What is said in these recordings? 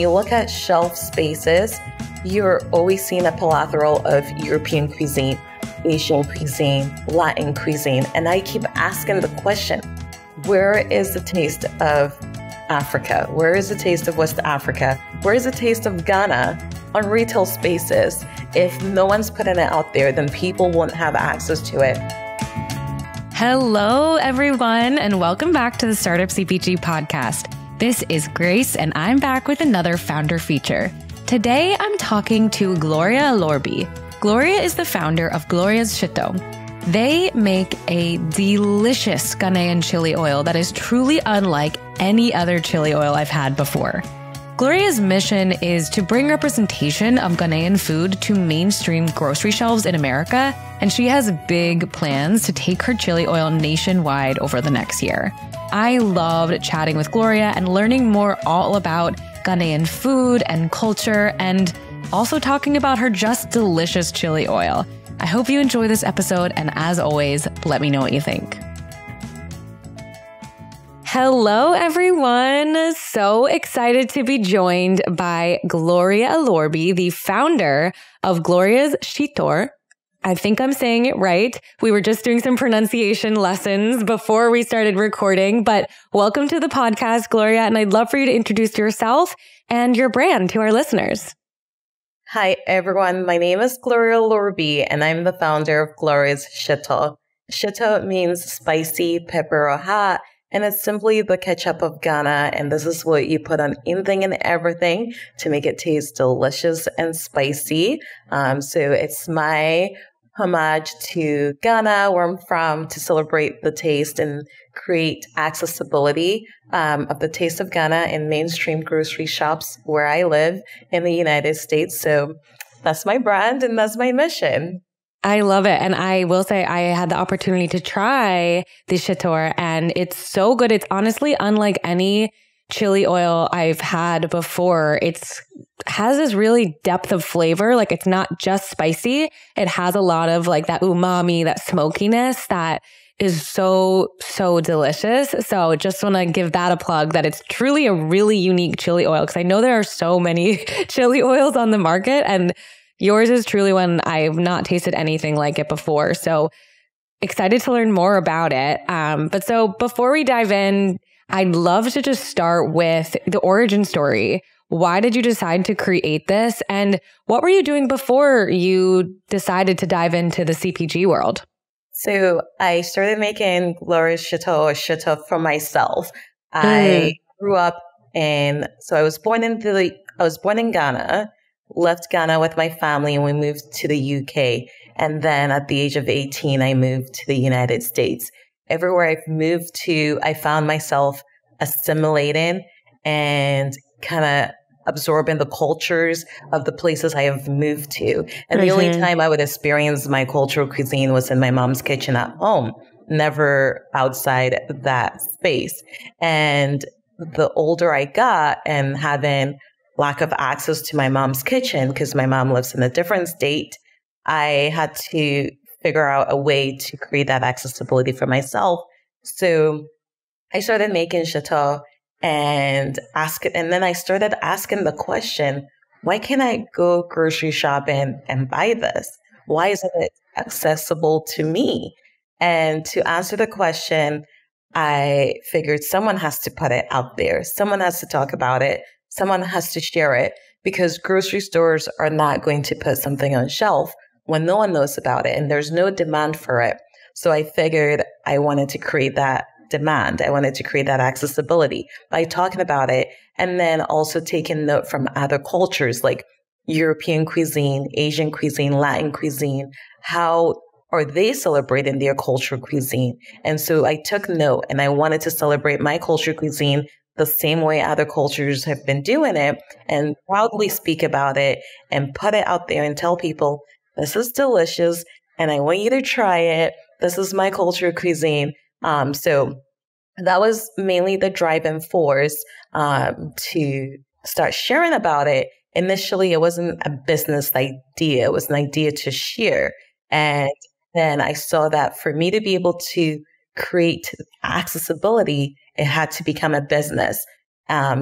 you look at shelf spaces, you're always seeing a plethora of European cuisine, Asian cuisine, Latin cuisine. And I keep asking the question, where is the taste of Africa? Where is the taste of West Africa? Where is the taste of Ghana on retail spaces? If no one's putting it out there, then people won't have access to it. Hello, everyone, and welcome back to the Startup CPG Podcast. This is Grace, and I'm back with another founder feature. Today, I'm talking to Gloria Allorbi. Gloria is the founder of Gloria's Shito. They make a delicious Ghanaian chili oil that is truly unlike any other chili oil I've had before. Gloria's mission is to bring representation of Ghanaian food to mainstream grocery shelves in America, and she has big plans to take her chili oil nationwide over the next year. I loved chatting with Gloria and learning more all about Ghanaian food and culture, and also talking about her just delicious chili oil. I hope you enjoy this episode, and as always, let me know what you think. Hello, everyone. So excited to be joined by Gloria Allorbi, the founder of Gloria's Shito. I think I'm saying it right. We were just doing some pronunciation lessons before we started recording, but welcome to the podcast, Gloria, and I'd love for you to introduce yourself and your brand to our listeners. Hi, everyone. My name is Gloria Allorbi, and I'm the founder of Gloria's Shito. Shito means spicy, pepper, or hot. And it's simply the ketchup of Ghana. And this is what you put on anything and everything to make it taste delicious and spicy. So it's my homage to Ghana, where I'm from, to celebrate the taste and create accessibility of the taste of Ghana in mainstream grocery shops where I live in the United States. So that's my brand and that's my mission. I love it. And I will say I had the opportunity to try the Shito, and it's so good. It's honestly unlike any chili oil I've had before. It has this really depth of flavor. Like, it's not just spicy. It has a lot of like that umami, that smokiness that is so delicious. So just want to give that a plug that it's truly a really unique chili oil, because I know there are so many chili oils on the market, and yours is truly one I've not tasted anything like it before. So excited to learn more about it. But so before we dive in, I'd love to just start with the origin story. Why did you decide to create this? And what were you doing before you decided to dive into the CPG world? So I started making Gloria's Shito for myself. I grew up I was born in Ghana. Left Ghana with my family and we moved to the UK. And then at the age of 18, I moved to the United States. Everywhere I've moved to, I found myself assimilating and kind of absorbing the cultures of the places I have moved to. And the only time I would experience my cultural cuisine was in my mom's kitchen at home, never outside that space. And the older I got and having lack of access to my mom's kitchen, because my mom lives in a different state, I had to figure out a way to create that accessibility for myself. So I started making Shito and then I started asking the question, why can't I go grocery shopping and buy this? Why isn't it accessible to me? And to answer the question, I figured someone has to put it out there. Someone has to talk about it. Someone has to share it, because grocery stores are not going to put something on shelf when no one knows about it and there's no demand for it. So I figured I wanted to create that demand. I wanted to create that accessibility by talking about it, and then also taking note from other cultures like European cuisine, Asian cuisine, Latin cuisine. How are they celebrating their cultural cuisine? And so I took note and I wanted to celebrate my cultural cuisine the same way other cultures have been doing it, and proudly speak about it and put it out there and tell people, this is delicious and I want you to try it. This is my cultural cuisine. So that was mainly the driving force to start sharing about it. Initially, it wasn't a business idea. It was an idea to share. And then I saw that for me to be able to create accessibility, it had to become a business.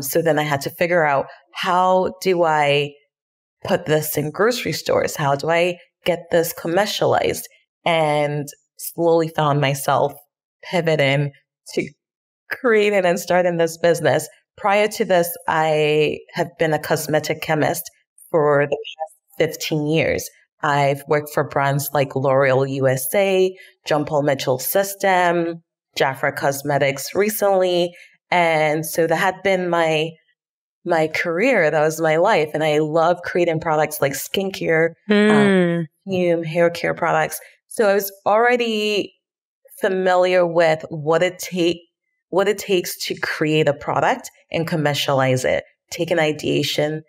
So then I had to figure out, how do I put this in grocery stores? How do I get this commercialized? And slowly found myself pivoting to creating and starting this business. Prior to this, I have been a cosmetic chemist for the past 15 years. I've worked for brands like L'Oreal USA, John Paul Mitchell System, Jafra Cosmetics recently. And so that had been my career. That was my life. And I love creating products like skincare, hair care products. So I was already familiar with what it takes to create a product and commercialize it. Take an ideation,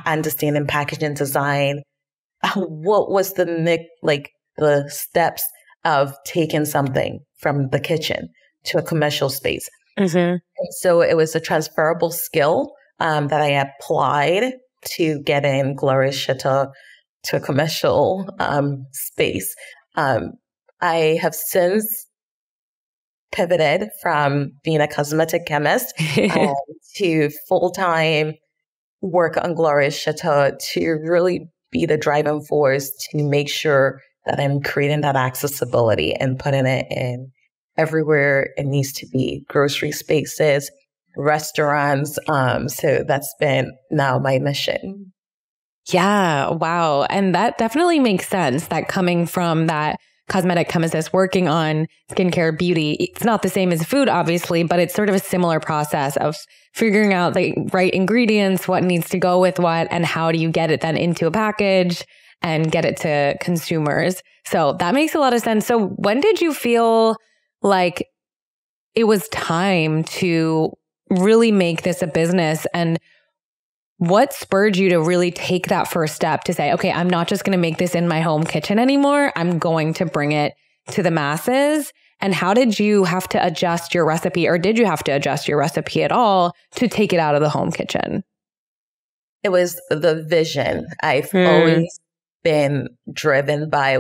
understanding packaging design. What was the steps of taking something from the kitchen to a commercial space? Mm-hmm. So it was a transferable skill that I applied to getting Gloria Shito to a commercial space. I have since pivoted from being a cosmetic chemist to full-time work on Gloria Shito to really be the driving force to make sure that I'm creating that accessibility and putting it in everywhere it needs to be, grocery spaces, restaurants. So that's been now my mission. Yeah. Wow. And that definitely makes sense, that coming from that cosmetic chemist working on skincare, beauty, it's not the same as food, obviously, but it's sort of a similar process of figuring out the right ingredients, what needs to go with what, and how do you get it then into a package and get it to consumers. So that makes a lot of sense. So when did you feel like it was time to really make this a business, and what spurred you to really take that first step to say, okay, I'm not just going to make this in my home kitchen anymore. I'm going to bring it to the masses. And how did you have to adjust your recipe, or did you have to adjust your recipe at all to take it out of the home kitchen? It was the vision. I've always been driven by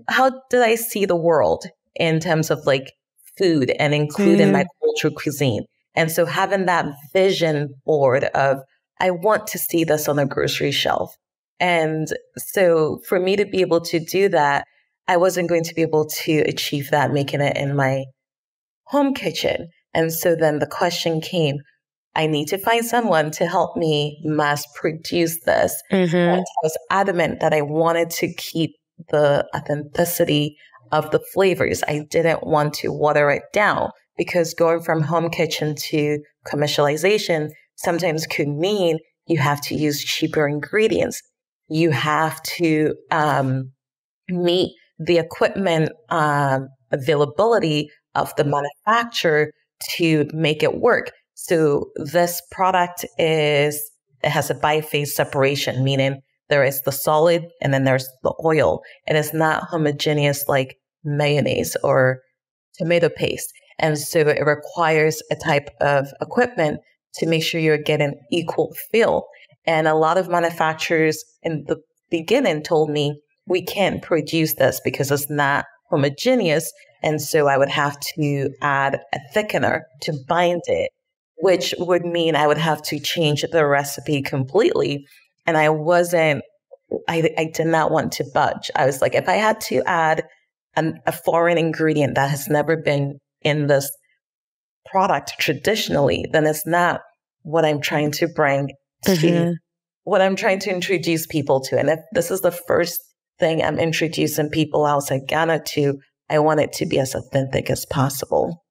how did I see the world in terms of like food and including my cultural cuisine. And so having that vision board of, I want to see this on a grocery shelf. And so for me to be able to do that, I wasn't going to be able to achieve that making it in my home kitchen. And so then the question came, I need to find someone to help me mass produce this. And I was adamant that I wanted to keep the authenticity of the flavors. I didn't want to water it down, because going from home kitchen to commercialization sometimes could mean you have to use cheaper ingredients. You have to meet the equipment availability of the manufacturer to make it work. So this product it has a biphase separation, meaning there is the solid and then there's the oil. It is not homogeneous like mayonnaise or tomato paste. And so it requires a type of equipment to make sure you're getting equal feel. And a lot of manufacturers in the beginning told me, we can't produce this because it's not homogeneous. And so I would have to add a thickener to bind it, which would mean I would have to change the recipe completely. And I did not want to budge. I was like, if I had to add a foreign ingredient that has never been in this product traditionally, then it's not what I'm trying to bring to what I'm trying to introduce people to. And if this is the first thing I'm introducing people outside Ghana to, I want it to be as authentic as possible.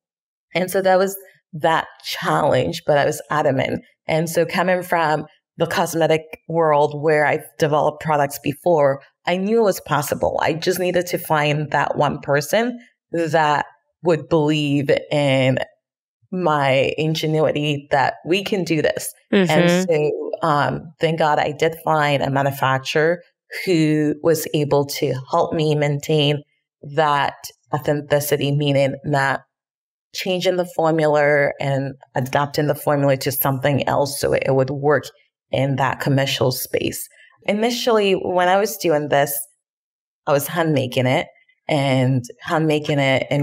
And so that was that challenge, but I was adamant. And so coming from the cosmetic world where I've developed products before, I knew it was possible. I just needed to find that one person that would believe in my ingenuity that we can do this. And so thank God I did find a manufacturer who was able to help me maintain that authenticity, meaning not changing the formula and adapting the formula to something else so it would work in that commercial space. Initially, when I was doing this, I was hand making it and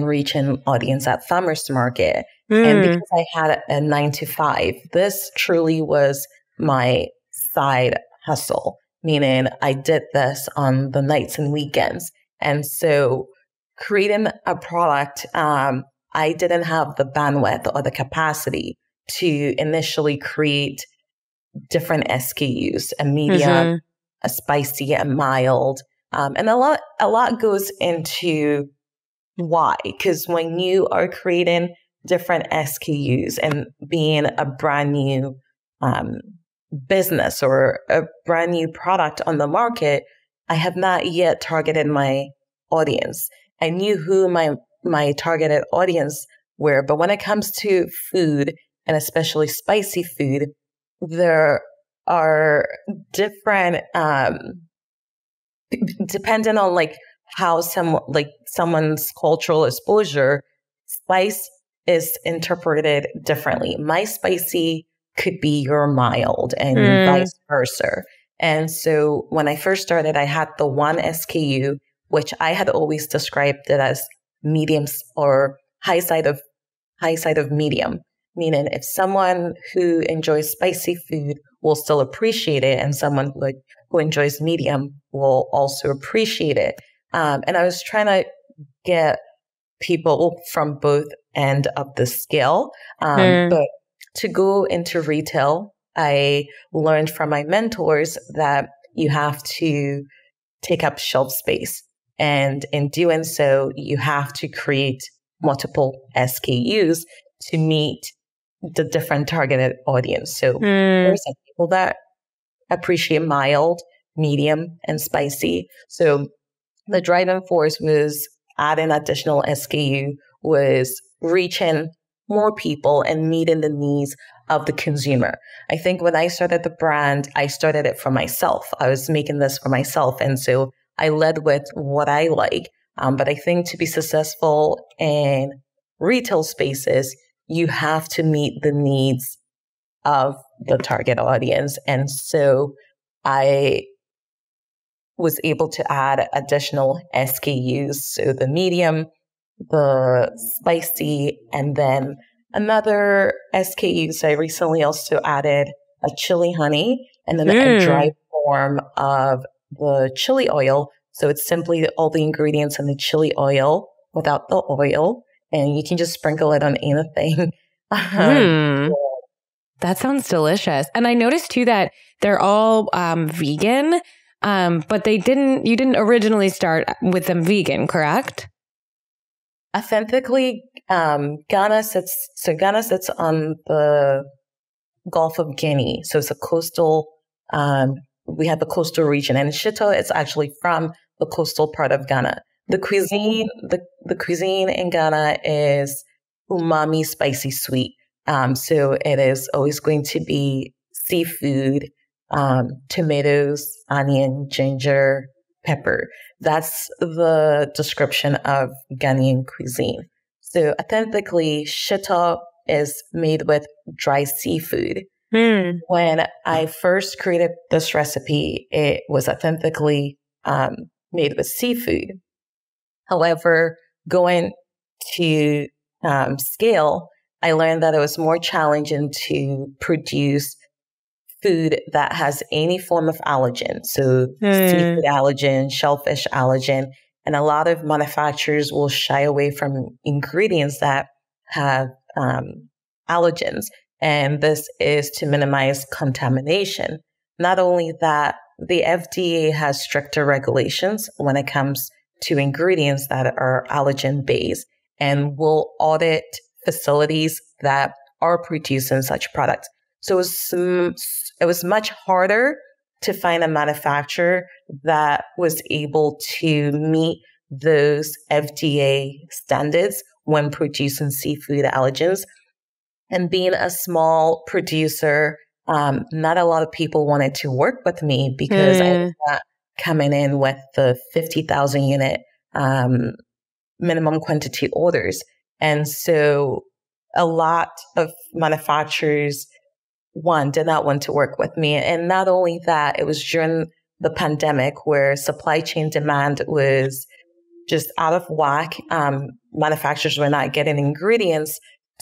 reaching audience at farmers market. And because I had a 9 to 5, this truly was my side hustle, meaning I did this on the nights and weekends. And so creating a product, I didn't have the bandwidth or the capacity to initially create different SKUs, a medium, a spicy, a mild. And a lot goes into why, because when you are creating different SKUs and being a brand new business or a brand new product on the market, I have not yet targeted my audience. I knew who my targeted audience were, but when it comes to food, and especially spicy food, there are different, depending on like how someone's cultural exposure, spice is interpreted differently. My spicy could be your mild and vice versa. And so when I first started, I had the one SKU, which I had always described it as mediums or high side of medium. Meaning if someone who enjoys spicy food will still appreciate it, and someone who enjoys medium will also appreciate it. And I was trying to get people from both end of the scale. But to go into retail, I learned from my mentors that you have to take up shelf space. And in doing so, you have to create multiple SKUs to meet the different targeted audience. So there's some people that appreciate mild, medium, and spicy. So the driving force was adding additional SKU, was reaching more people and meeting the needs of the consumer. I think when I started the brand, I started it for myself. I was making this for myself. And so I led with what I like. But I think to be successful in retail spaces, you have to meet the needs of the target audience. And so I was able to add additional SKUs. So the medium, the spicy, and then another SKU. So I recently also added a chili honey and then a dry form of the chili oil. So it's simply all the ingredients in the chili oil without the oil. And you can just sprinkle it on anything. That sounds delicious. And I noticed too that they're all vegan, but you didn't originally start with them vegan, correct? Authentically, Ghana sits on the Gulf of Guinea. So it's a coastal, we have the coastal region, and Shito is actually from the coastal part of Ghana. The cuisine in Ghana is umami, spicy, sweet. So it is always going to be seafood, tomatoes, onion, ginger, pepper. That's the description of Ghanaian cuisine. So authentically, Shito is made with dry seafood. When I first created this recipe, it was authentically made with seafood. However, going to scale, I learned that it was more challenging to produce food that has any form of allergen. So seafood allergen, shellfish allergen, and a lot of manufacturers will shy away from ingredients that have allergens. And this is to minimize contamination. Not only that, the FDA has stricter regulations when it comes to ingredients that are allergen-based and will audit facilities that are producing such products. So it was much harder to find a manufacturer that was able to meet those FDA standards when producing seafood allergens. And being a small producer, not a lot of people wanted to work with me because I was not coming in with the 50,000 unit minimum quantity orders. And so a lot of manufacturers, one, did not want to work with me. And not only that, it was during the pandemic where supply chain demand was just out of whack. Manufacturers were not getting ingredients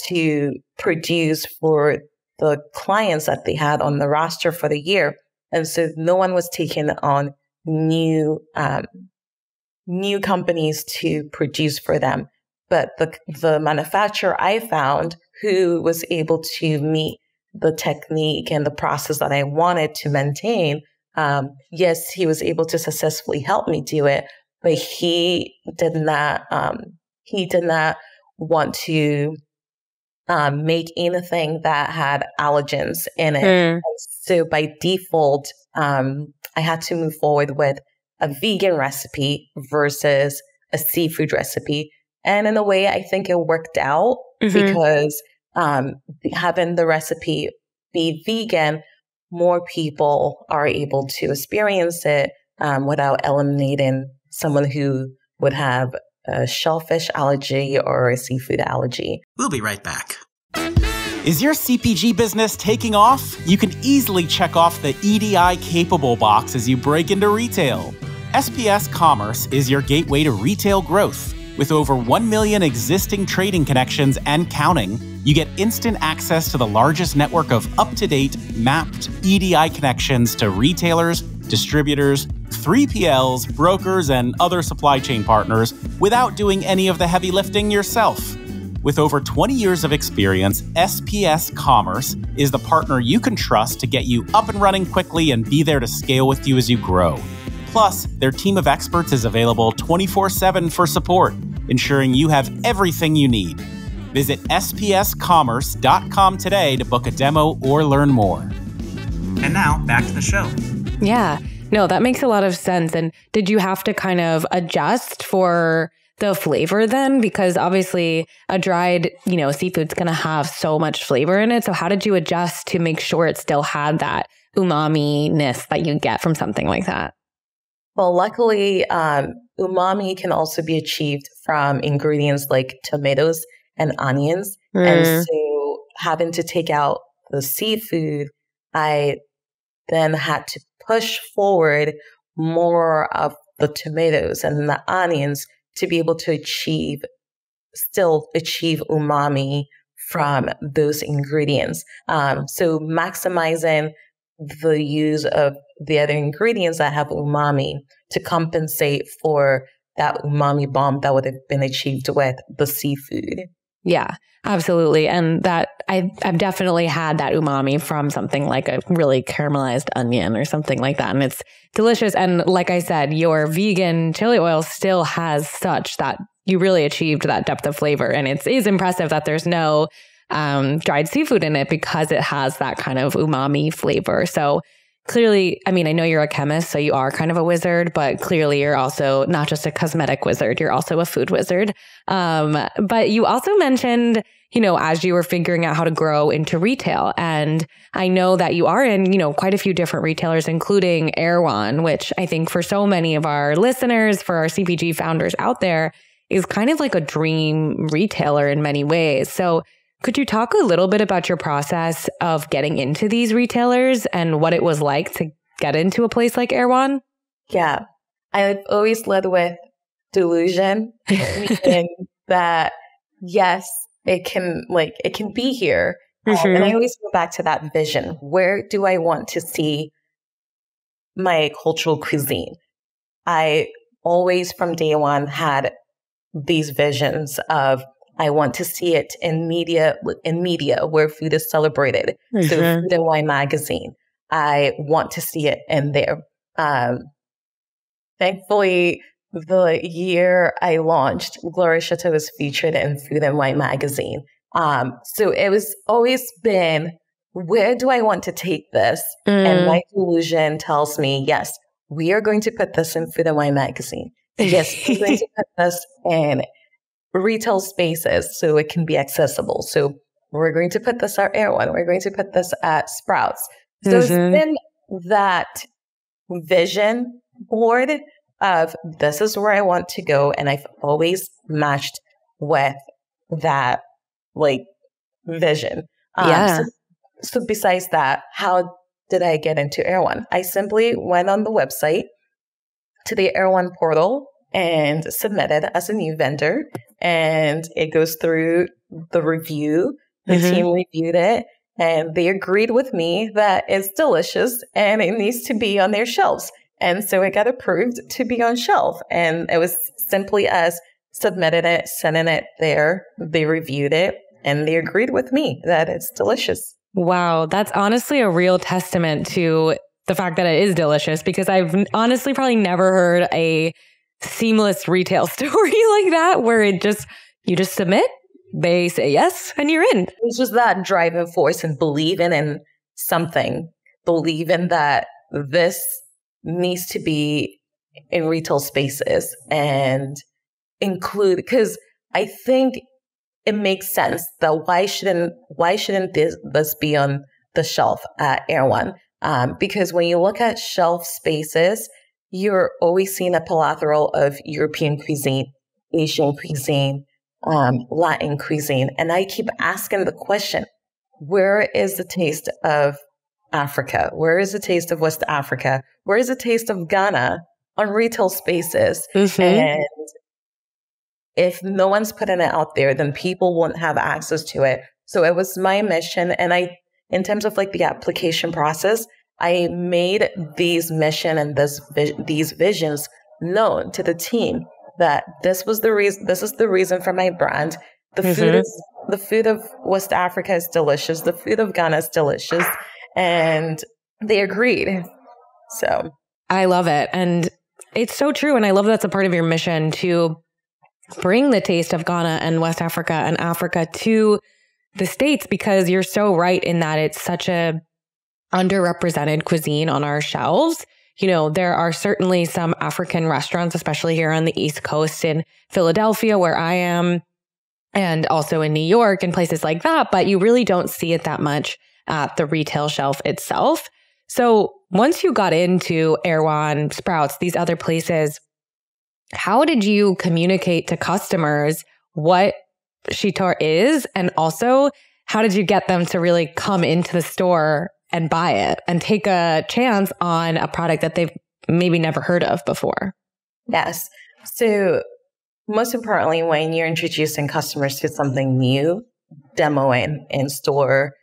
to produce for the clients that they had on the roster for the year. And so no one was taking on new companies to produce for them. But the manufacturer I found who was able to meet the technique and the process that I wanted to maintain, yes, he was able to successfully help me do it, but he did not want to make anything that had allergens in it. So by default, I had to move forward with a vegan recipe versus a seafood recipe. And in a way, I think it worked out because having the recipe be vegan, more people are able to experience it without eliminating someone who would have a shellfish allergy or a seafood allergy. We'll be right back. Is your CPG business taking off? You can easily check off the EDI capable box as you break into retail. SPS Commerce is your gateway to retail growth. With over 1 million existing trading connections and counting, you get instant access to the largest network of up-to-date, mapped EDI connections to retailers, distributors, 3PLs, brokers, and other supply chain partners without doing any of the heavy lifting yourself. With over 20 years of experience, SPS Commerce is the partner you can trust to get you up and running quickly and be there to scale with you as you grow. Plus, their team of experts is available 24/7 for support, ensuring you have everything you need. Visit spscommerce.com today to book a demo or learn more. And now, back to the show. Yeah, no, that makes a lot of sense. And did you have to kind of adjust for the flavor then? Because obviously a dried, seafood's going to have so much flavor in it. So how did you adjust to make sure it still had that umami-ness that you get from something like that? Well, luckily, umami can also be achieved from ingredients like tomatoes and onions. And so having to take out the seafood, I then had to push forward more of the tomatoes and the onions to be able to still achieve umami from those ingredients. So maximizing the use of the other ingredients that have umami to compensate for that umami bomb that would have been achieved with the seafood. Yeah, absolutely. And that I've definitely had that umami from something like a really caramelized onion or something like that. And it's delicious. And like I said, your vegan chili oil still has such that you really achieved that depth of flavor. And it is impressive that there's no dried seafood in it because it has that kind of umami flavor. So clearly, I mean, I know you're a chemist, so you are kind of a wizard, but clearly you're also not just a cosmetic wizard, you're also a food wizard. But you also mentioned, as you were figuring out how to grow into retail, and I know that you are in, quite a few different retailers, including Erewhon, which I think for so many of our listeners, for our CPG founders out there, is kind of like a dream retailer in many ways. So could you talk a little bit about your process of getting into these retailers and what it was like to get into a place like Erewhon? Yeah, I've always led with delusion, meaning that yes, it can be here. And I always go back to that vision. Where do I want to see my cultural cuisine? I always from day one had these visions of I want to see it in media where food is celebrated. So Food and Wine magazine. I want to see it in there. Thankfully, the year I launched, Gloria Shito was featured in Food and Wine magazine. So it was always been, where do I want to take this? And my delusion tells me, yes, we are going to put this in Food and Wine magazine. Yes, we're going to put this in retail spaces so it can be accessible. So we're going to put this at Erewhon. We're going to put this at Sprouts. So it's been that vision board of this is where I want to go. And I've always matched with that vision. So besides that, how did I get into Erewhon? I simply went on the website to the Erewhon portal and submitted as a new vendor. and it goes through the review. The team reviewed it and they agreed with me that it's delicious and it needs to be on their shelves. And so it got approved to be on shelf. And it was simply as submitted it, sending it there. They reviewed it and they agreed with me that it's delicious. Wow. That's honestly a real testament to the fact that it is delicious, because I've honestly probably never heard a seamless retail story like that where you just submit, they say yes, and you're in. It's just that driving force and believing in something, believing that this needs to be in retail spaces and include, because I think it makes sense that why shouldn't this be on the shelf at Erewhon? Because when you look at shelf spaces, you're always seeing a plethora of European cuisine, Asian cuisine, Latin cuisine. And I keep asking the question, where is the taste of Africa? Where is the taste of West Africa? Where is the taste of Ghana on retail spaces? And if no one's putting it out there, then people won't have access to it. So it was my mission. And in terms of like the application process, I made these mission and these visions known to the team that this is the reason for my brand. The food of West Africa is delicious. The food of Ghana is delicious. And they agreed. So I love it. And it's so true. And I love that's a part of your mission to bring the taste of Ghana and West Africa and Africa to the States, because you're so right in that it's such a underrepresented cuisine on our shelves. You know, there are certainly some African restaurants, especially here on the East Coast in Philadelphia, where I am, and also in New York and places like that, but you really don't see it that much at the retail shelf itself. So once you got into Erewhon, Sprouts, these other places, how did you communicate to customers what Shito is? And also, how did you get them to really come into the store and buy it and take a chance on a product that they've maybe never heard of before? Yes. So most importantly, when you're introducing customers to something new, demoing in store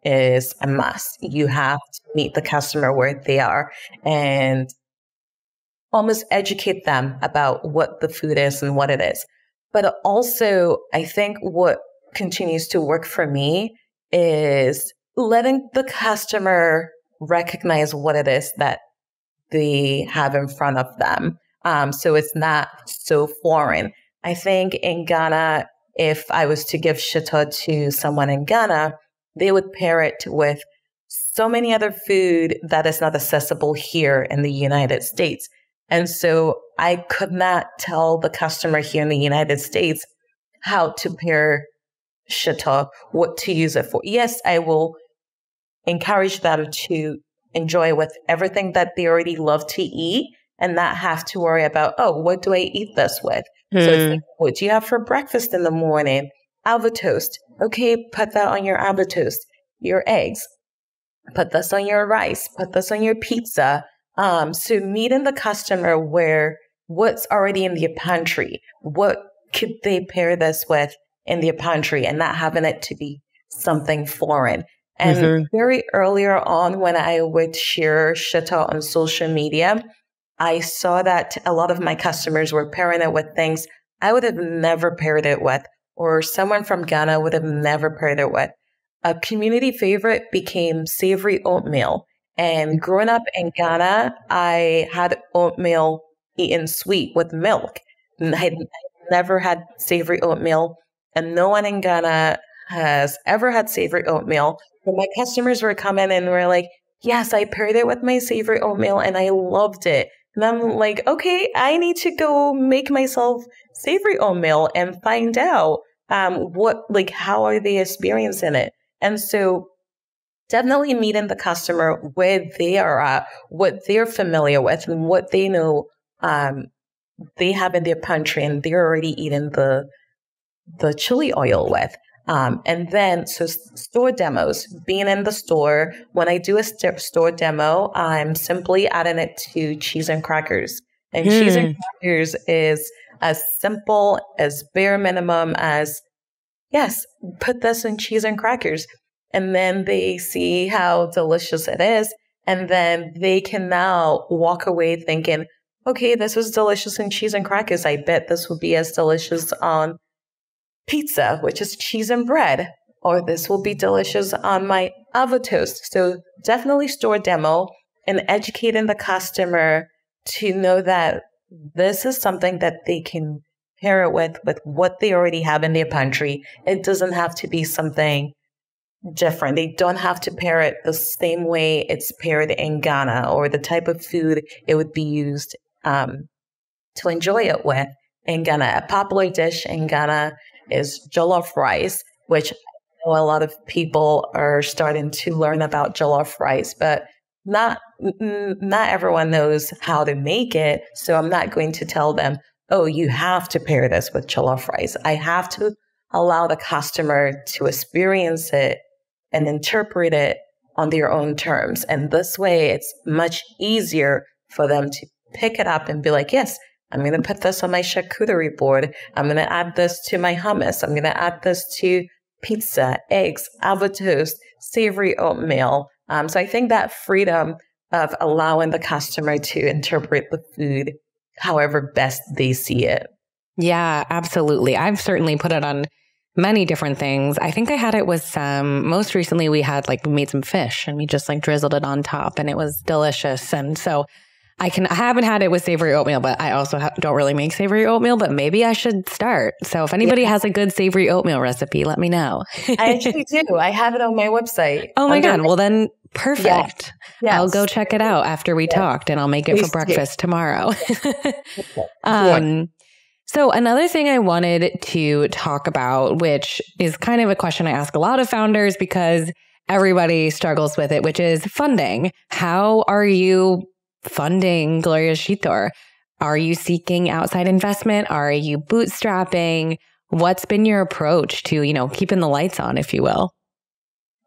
is a must. You have to meet the customer where they are and almost educate them about what the food is and what it is. But also, I think what continues to work for me is letting the customer recognize what it is that they have in front of them. So it's not so foreign. I think in Ghana, if I was to give Shito to someone in Ghana, they would pair it with so many other food that is not accessible here in the United States. And so I could not tell the customer here in the United States how to pair Shito, what to use it for. Yes, I will encourage them to enjoy with everything that they already love to eat and not have to worry about, oh, what do I eat this with? So it's like, what do you have for breakfast in the morning? Avocado toast. Okay, put that on your avocado toast. Your eggs. Put this on your rice. Put this on your pizza. So meeting the customer where what's already in their pantry, what could they pair this with in their pantry, and not having it to be something foreign. And very earlier on, when I would share Shito on social media, I saw that a lot of my customers were pairing it with things I would have never paired it with, or someone from Ghana would have never paired it with. A community favorite became savory oatmeal. And growing up in Ghana, I had oatmeal eaten sweet with milk. And I never had savory oatmeal, and no one in Ghana has ever had savory oatmeal. But my customers were coming and were like, yes, I paired it with my savory oatmeal and I loved it. And I'm like, okay, I need to go make myself savory oatmeal and find out how are they experiencing it? And so definitely meeting the customer where they are at, what they're familiar with, and what they know they have in their pantry and they're already eating the chili oil with. And then, so store demos, being in the store, when I do a store demo, I'm simply adding it to cheese and crackers. And cheese and crackers is as simple, as bare minimum as, yes, put this in cheese and crackers. And then they see how delicious it is. And then they can now walk away thinking, okay, this was delicious in cheese and crackers. I bet this will be as delicious on pizza, which is cheese and bread. Or this will be delicious on my avocado toast. So definitely store demo and educating the customer to know that this is something that they can pair it with what they already have in their pantry. It doesn't have to be something different. They don't have to pair it the same way it's paired in Ghana or the type of food it would be used to enjoy it with in Ghana. A popular dish in Ghana is jollof rice, which I know a lot of people are starting to learn about jollof rice, but not everyone knows how to make it. So I'm not going to tell them, oh, you have to pair this with jollof rice. I have to allow the customer to experience it and interpret it on their own terms. And this way, it's much easier for them to pick it up and be like, yes, I'm going to put this on my charcuterie board. I'm going to add this to my hummus. I'm going to add this to pizza, eggs, avocado toast, savory oatmeal. So I think that freedom of allowing the customer to interpret the food however best they see it. Yeah, absolutely. I've certainly put it on many different things. I think I had it with most recently we made some fish and we just drizzled it on top and it was delicious. And so I haven't had it with savory oatmeal, but I also don't really make savory oatmeal, but maybe I should start. So if anybody has a good savory oatmeal recipe, let me know. I actually do. I have it on my website. Oh my God. Well then, perfect. Yes. I'll go check it out after we talked and I'll make it for breakfast tomorrow. So another thing I wanted to talk about, which is kind of a question I ask a lot of founders because everybody struggles with it, which is funding. How are you funding Gloria Shito? Are you seeking outside investment? Are you bootstrapping? What's been your approach to, keeping the lights on, if you will?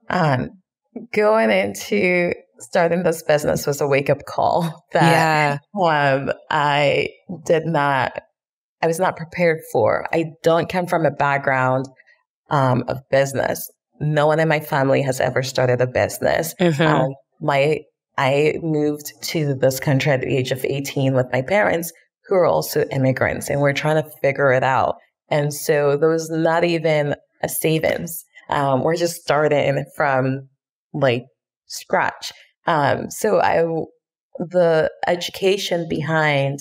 Going into starting this business was a wake-up call that I was not prepared for. I don't come from a background of business. No one in my family has ever started a business. I moved to this country at the age of 18 with my parents, who are also immigrants, and we're trying to figure it out. And so there was not even a savings. We're just starting from scratch. So the education behind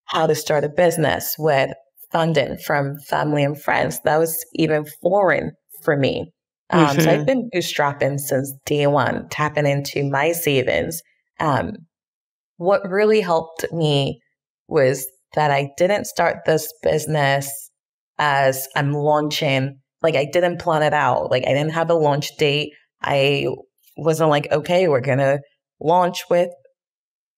how to start a business with funding from family and friends, that was even foreign for me. So I've been bootstrapping since day one, tapping into my savings. What really helped me was that I didn't start this business as I'm launching. I didn't plan it out. I didn't have a launch date. I wasn't okay, we're going to launch with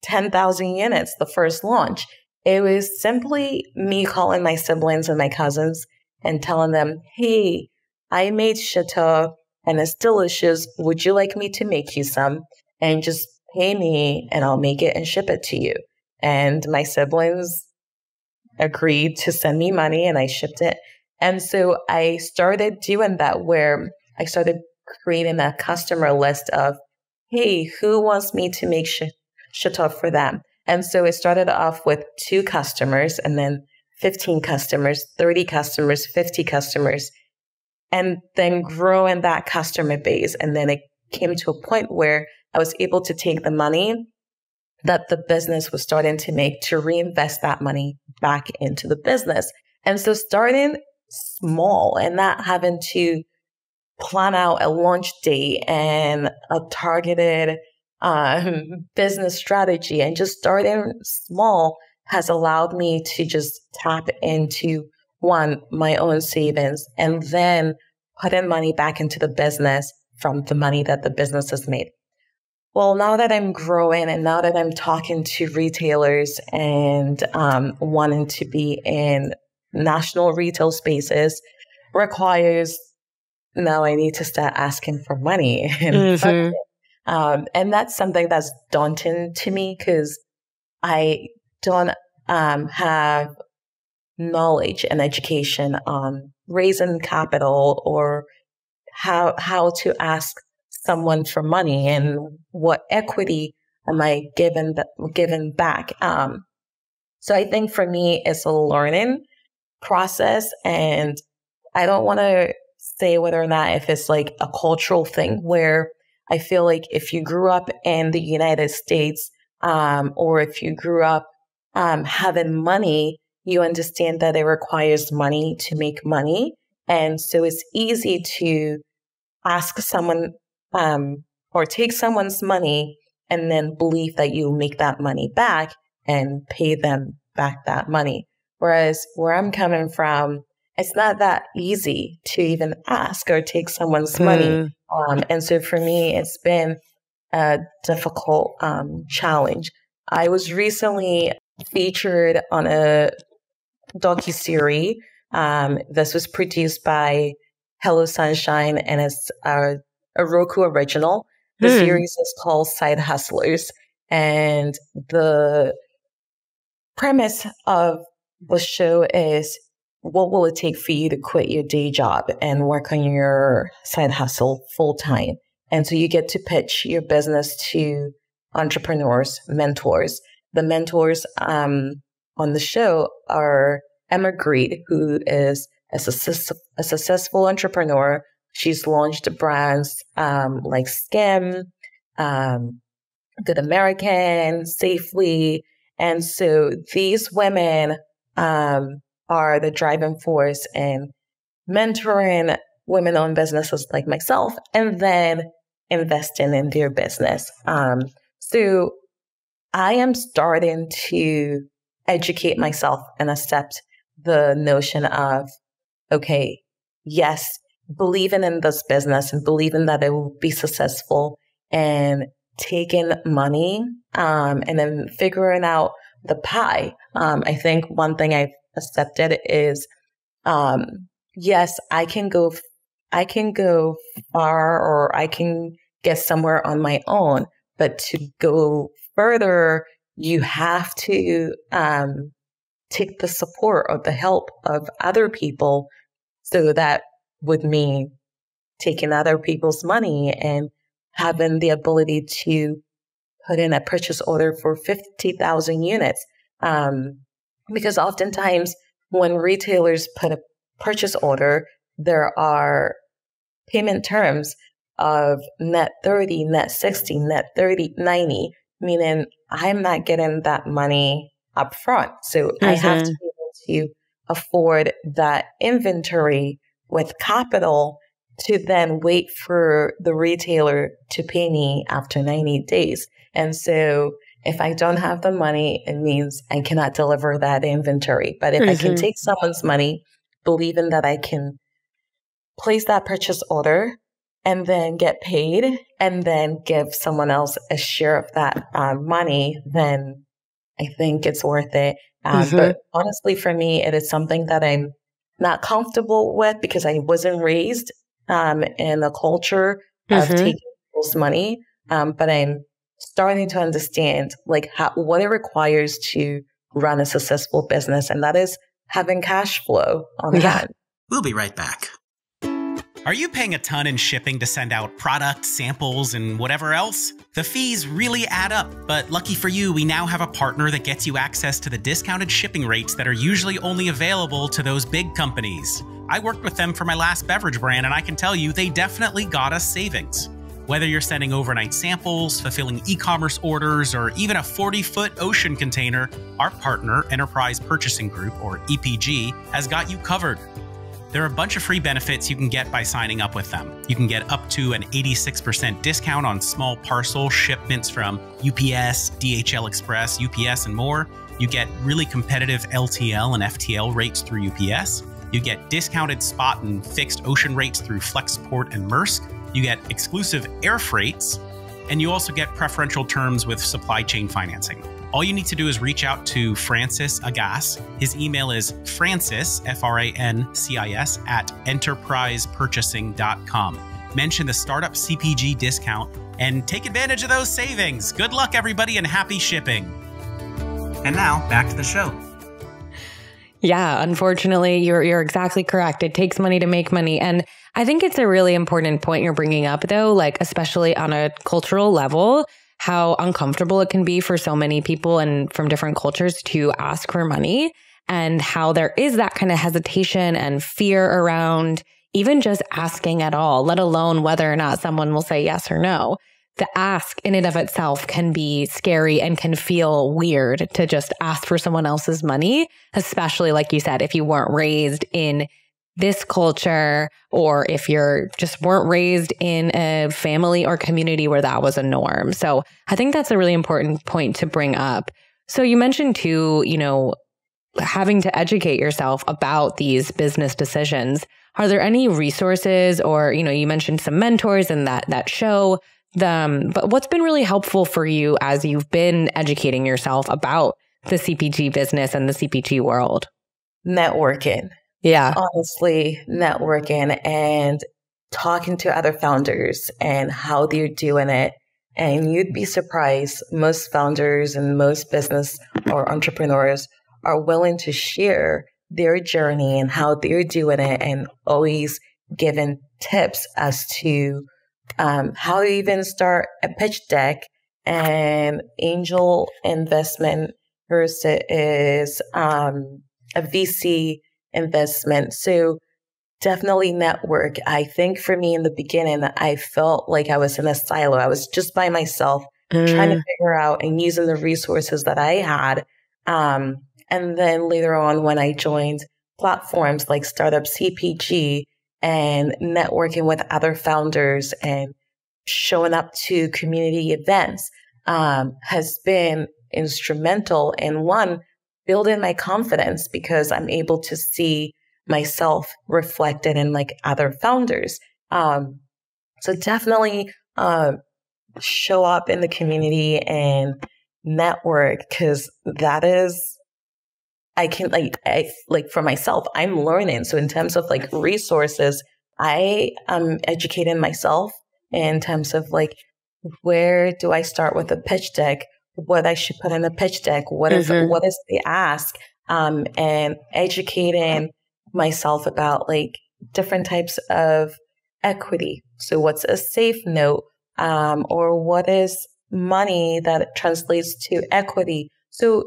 10,000 units, the first launch. It was simply me calling my siblings and my cousins and telling them, hey, I made Shito and it's delicious. Would you like me to make you some? And just pay me and I'll make it and ship it to you. And my siblings agreed to send me money and I shipped it. And so I started doing that, where I started creating a customer list of, hey, who wants me to make Shito for them? And so it started off with 2 customers and then 15 customers, 30 customers, 50 customers, and then growing that customer base. And then it came to a point where I was able to take the money that the business was starting to make to reinvest that money back into the business. And so starting small and not having to plan out a launch date and a targeted business strategy, and just starting small has allowed me to just tap into my own savings and then putting money back into the business from the money that the business has made. Well, now that I'm growing and now that I'm talking to retailers and wanting to be in national retail spaces requires, now I need to start asking for money and funding. And that's something that's daunting to me because I don't have knowledge and education on raising capital or how to ask someone for money and what equity am I given back. So I think for me, it's a learning process, and I don't want to say whether or not if it's like a cultural thing where I feel like if you grew up in the United States, or if you grew up having money, you understand that it requires money to make money. And so it's easy to ask someone or take someone's money and then believe that you'll make that money back and pay them back that money. Whereas where I'm coming from, it's not that easy to even ask or take someone's money. And so for me, it's been a difficult challenge. I was recently featured on a docuseries. This was produced by Hello Sunshine, and it's a Roku original. The series is called Side Hustlers. And the premise of the show is, what will it take for you to quit your day job and work on your side hustle full time? And so you get to pitch your business to entrepreneurs, mentors. The mentors on the show are Emma Greed, who is a successful entrepreneur. She's launched brands like Skim, Good American, Safely. And so these women are the driving force in mentoring women-owned businesses like myself and then investing in their business. So I am starting to educate myself and accept the notion of, okay, yes, believing in this business and believing that it will be successful and taking money and then figuring out the pie. I think one thing I've accepted is, yes, I can go far or I can get somewhere on my own, but to go further, you have to take the support or the help of other people. So that would mean taking other people's money and having the ability to put in a purchase order for 50,000 units. Because oftentimes when retailers put a purchase order, there are payment terms of net 30, net 60, net 30, 90, meaning I'm not getting that money up front. So I have to be able to afford that inventory with capital to then wait for the retailer to pay me after 90 days. And so if I don't have the money, it means I cannot deliver that inventory. But if I can take someone's money, believing that I can place that purchase order and then get paid and then give someone else a share of that money, then I think it's worth it. But honestly, for me, it is something that I'm not comfortable with because I wasn't raised in a culture of taking people's money. But I'm starting to understand like what it requires to run a successful business, and that is having cash flow on hand. We'll be right back. Are you paying a ton in shipping to send out products, samples, and whatever else? The fees really add up, but lucky for you, we now have a partner that gets you access to the discounted shipping rates that are usually only available to those big companies. I worked with them for my last beverage brand, and I can tell you they definitely got us savings. Whether you're sending overnight samples, fulfilling e-commerce orders, or even a 40-foot ocean container, our partner, Enterprise Purchasing Group, or EPG, has got you covered. There are a bunch of free benefits you can get by signing up with them. You can get up to an 86% discount on small parcel shipments from UPS, DHL Express, UPS, and more. You get really competitive LTL and FTL rates through UPS. You get discounted spot and fixed ocean rates through Flexport and Maersk. You get exclusive air freights, and you also get preferential terms with supply chain financing. All you need to do is reach out to Francis Agas. His email is francis, Francis, at enterprisepurchasing.com. Mention the Startup CPG discount and take advantage of those savings. Good luck, everybody, and happy shipping. And now, back to the show. Yeah, unfortunately, you're exactly correct. It takes money to make money. And I think it's a really important point you're bringing up, though, like especially on a cultural level, how uncomfortable it can be for so many people and from different cultures to ask for money, and how there is that kind of hesitation and fear around even just asking at all, let alone whether or not someone will say yes or no. The ask in and of itself can be scary and can feel weird to just ask for someone else's money, especially like you said, if you weren't raised in this culture, or if you're just weren't raised in a family or community where that was a norm. So I think that's a really important point to bring up. So you mentioned too, having to educate yourself about these business decisions. Are there any resources or, you mentioned some mentors and that show them, but what's been really helpful for you as you've been educating yourself about the CPG business and the CPG world? Networking. Yeah. Honestly, networking and talking to other founders and how they're doing it. And you'd be surprised, most founders and most business or entrepreneurs are willing to share their journey and how they're doing it, and always giving tips as to how to even start a pitch deck and angel investment versus a VC investment. So definitely network. I think for me in the beginning, I felt like I was in a silo. I was just by myself trying to figure out and using the resources that I had. And then later on, when I joined platforms like Startup CPG and networking with other founders and showing up to community events, has been instrumental in one, building my confidence, because I'm able to see myself reflected in like other founders. So definitely show up in the community and network, because that is, I can like for myself, I'm learning. So in terms of like resources, I am educating myself in terms of like, where do I start with a pitch deck? What I should put in a pitch deck? What is the ask? And educating myself about like different types of equity. So what's a safe note? Or what is money that translates to equity? So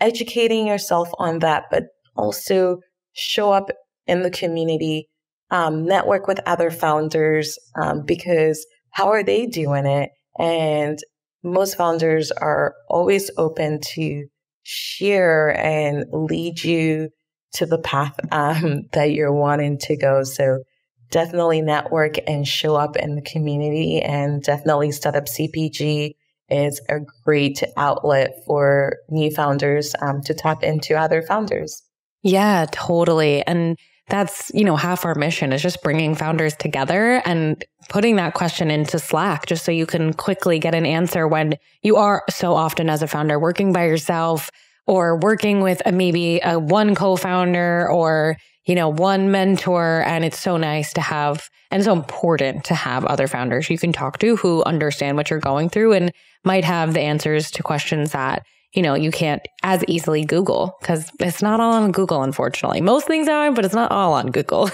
educating yourself on that, but also show up in the community, network with other founders, because how are they doing it? And most founders are always open to share and lead you to the path that you're wanting to go. So definitely network and show up in the community, and definitely Startup CPG is a great outlet for new founders to tap into other founders. Yeah, totally. And that's, half our mission is just bringing founders together and putting that question into Slack just so you can quickly get an answer when you are so often as a founder working by yourself, or working with maybe one co-founder or, one mentor. And it's so nice to have, and so important to have other founders you can talk to who understand what you're going through and might have the answers to questions that, you can't as easily Google, because it's not all on Google, unfortunately. Most things are, but it's not all on Google.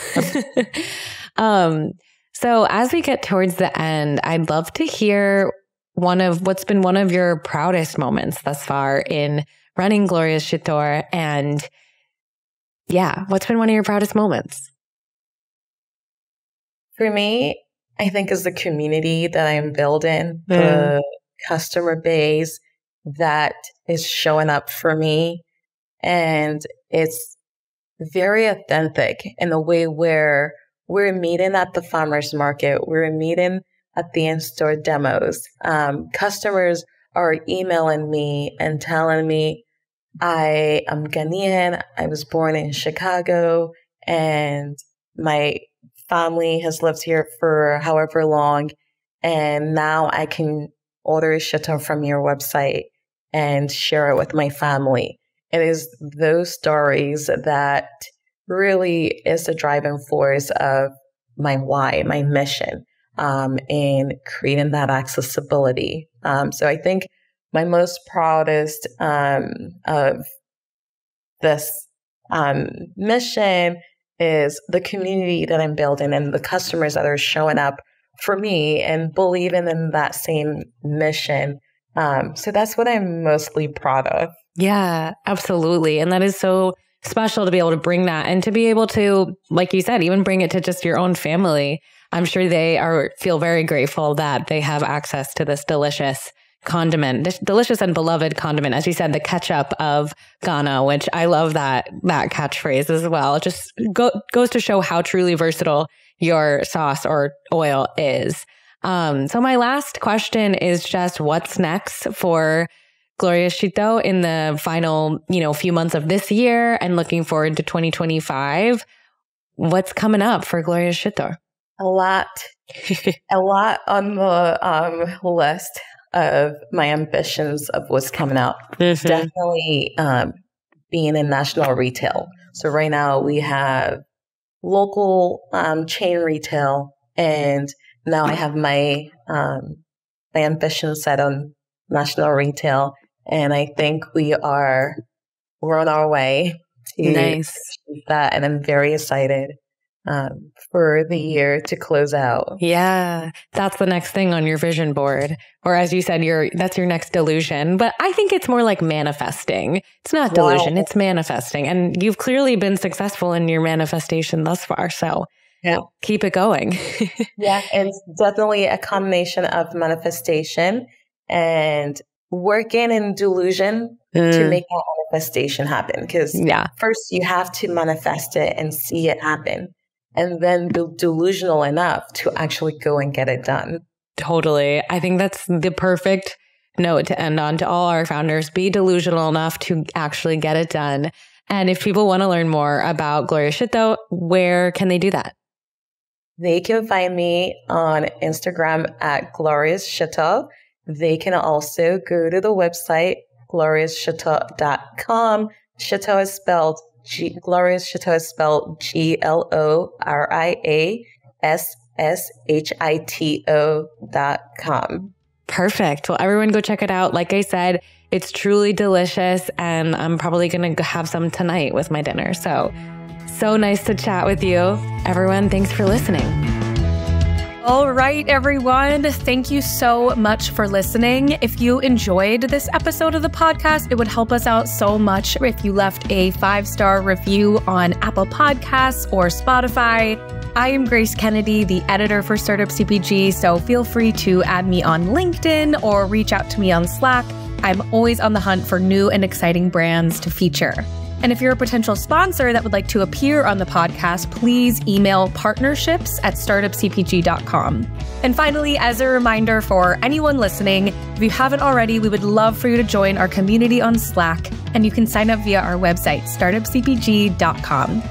So as we get towards the end, I'd love to hear what's been one of your proudest moments thus far in running Gloria's Shito, and what's been one of your proudest moments? For me, I think is the community that I'm building, the customer base that is showing up for me. And it's very authentic in a way where we're meeting at the farmer's market. We're meeting at the in-store demos. Customers are emailing me and telling me, I am Ghanaian. I was born in Chicago, and my family has lived here for however long. And now I can order a Shito from your website and share it with my family. It is those stories that really is the driving force of my why, my mission, in creating that accessibility. So I think my most proudest of this mission is the community that I'm building and the customers that are showing up for me and believing in that same mission. So that's what I'm mostly proud of. Yeah, absolutely. And that is so special to be able to bring that and to be able to, like you said, even bring it to just your own family. I'm sure they feel very grateful that they have access to this delicious condiment, this delicious and beloved condiment. As you said, the ketchup of Ghana, which I love that catchphrase as well. It just goes to show how truly versatile your sauce or oil is. So my last question is just what's next for Gloria Shito in the final, few months of this year and looking forward to 2025. What's coming up for Gloria Shito? A lot on the list of my ambitions of what's coming out. It's definitely being in national retail. So right now we have local chain retail, and now I have my ambition set on national retail, and I think we're on our way to achieve that, and I'm very excited for the year to close out. Yeah, that's the next thing on your vision board. Or as you said, that's your next delusion. But I think it's more like manifesting. It's not delusion, it's manifesting. And you've clearly been successful in your manifestation thus far. So keep it going. Yeah, it's definitely a combination of manifestation and working in delusion to make that manifestation happen. Because first you have to manifest it and see it happen. And then be delusional enough to actually go and get it done. Totally. I think that's the perfect note to end on to all our founders. Be delusional enough to actually get it done. And if people want to learn more about Gloria Shito, where can they do that? They can find me on Instagram at Glorious Shito. They can also go to the website, gloriousshito.com. Shito is spelled Glorious Shito is spelled GLORIASSHITO.com. Perfect. Well, everyone go check it out. Like I said, it's truly delicious, and I'm probably going to have some tonight with my dinner. So nice to chat with you. Everyone, thanks for listening. All right, everyone. Thank you so much for listening. If you enjoyed this episode of the podcast, it would help us out so much if you left a 5-star review on Apple Podcasts or Spotify. I am Grace Kennedy, the editor for Startup CPG, so feel free to add me on LinkedIn or reach out to me on Slack. I'm always on the hunt for new and exciting brands to feature. And if you're a potential sponsor that would like to appear on the podcast, please email partnerships@startupcpg.com. And finally, as a reminder for anyone listening, if you haven't already, we would love for you to join our community on Slack, and you can sign up via our website, startupcpg.com.